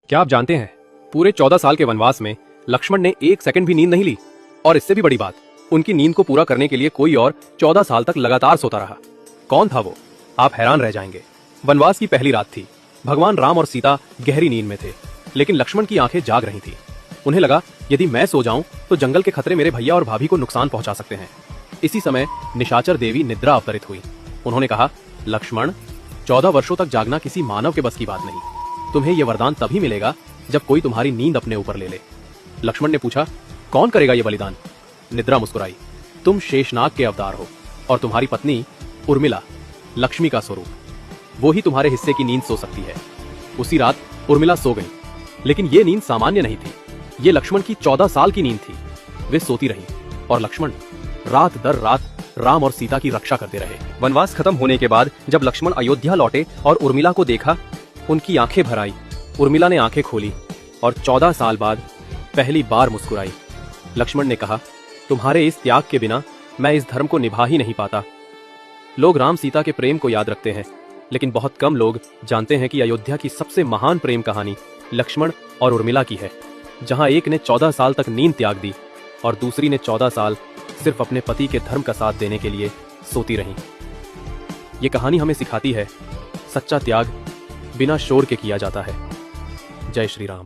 क्या आप जानते हैं, पूरे 14 साल के वनवास में लक्ष्मण ने एक सेकंड भी नींद नहीं ली। और इससे भी बड़ी बात, उनकी नींद को पूरा करने के लिए कोई और 14 साल तक लगातार सोता रहा। कौन था वो? आप हैरान रह जाएंगे। वनवास की पहली रात थी। भगवान राम और सीता गहरी नींद में थे, लेकिन लक्ष्मण की आंखें जाग रही थी। उन्हें लगा, यदि मैं सो जाऊं तो जंगल के खतरे मेरे भैया और भाभी को नुकसान पहुंचा सकते हैं। इसी समय निशाचर देवी निद्रा अवतरित हुई। उन्होंने कहा, लक्ष्मण, 14 वर्षों तक जागना किसी मानव के बस की बात नहीं। तुम्हें यह वरदान तभी मिलेगा जब कोई तुम्हारी नींद अपने ऊपर ले ले। लक्ष्मण ने पूछा, कौन करेगा यह बलिदान? निद्रा मुस्कुराई, तुम शेषनाग के अवतार हो और तुम्हारी पत्नी उर्मिला लक्ष्मी का स्वरूप, वो ही तुम्हारे हिस्से की नींद सो सकती है। उसी रात उर्मिला सो गई, लेकिन ये नींद सामान्य नहीं थी। ये लक्ष्मण की 14 साल की नींद थी। वे सोती रहीं और लक्ष्मण रात दर रात राम और सीता की रक्षा करते रहे। वनवास खत्म होने के बाद जब लक्ष्मण अयोध्या लौटे और उर्मिला को देखा, उनकी आंखें भर आई। उर्मिला ने आंखें खोली और 14 साल बाद पहली बार मुस्कुराई। लक्ष्मण ने कहा, तुम्हारे इस त्याग के बिना मैं इस धर्म को निभा ही नहीं पाता। लोग राम सीता के प्रेम को याद रखते हैं, लेकिन बहुत कम लोग जानते हैं कि अयोध्या की सबसे महान प्रेम कहानी लक्ष्मण और उर्मिला की है, जहां एक ने 14 साल तक नींद त्याग दी और दूसरी ने 14 साल सिर्फ अपने पति के धर्म का साथ देने के लिए सोती रहीं। ये कहानी हमें सिखाती है, सच्चा त्याग बिना शोर के किया जाता है। जय श्री राम।